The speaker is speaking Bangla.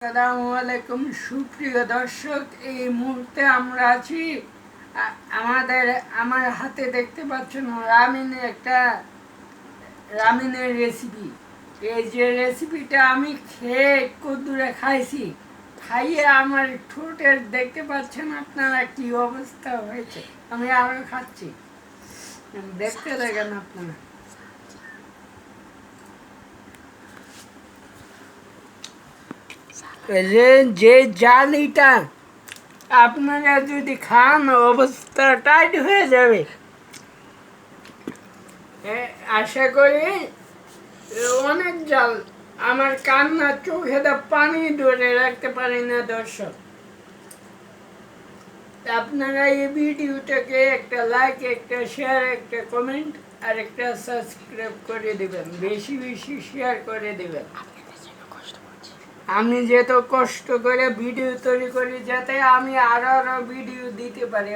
আসসালামু আলাইকুম সুপ্রিয় দর্শক, এই মুহূর্তে আমরা আছি আমার হাতে দেখতে পাচ্ছেন রামিনের রেসিপি। এই যে রেসিপিটা আমি খেয়ে কদ্দুরে খাইছি, খাইয়ে আমার ঠোঁটের দেখতে পাচ্ছেন আপনারা কি অবস্থা হয়েছে। আমি আরো খাচ্ছি, দেখতে দেখেন আপনারা। যে জালিটা আপনারা যদি খান অবস্থা টাইট হয়ে যাবে। আশা করি অনেক জাল, আমার কান্না চোখে পানি ধরে রাখতে পারি না দর্শক। আপনারা এই ভিডিওটাকে একটা লাইক, একটা শেয়ার, একটা কমেন্ট আর একটা সাবস্ক্রাইব করে দেবেন, বেশি বেশি শেয়ার করে দেবেন। আমি যেহেতু কষ্ট করে ভিডিও তৈরি করি যাতে আমি আরো ভিডিও দিতে পারি।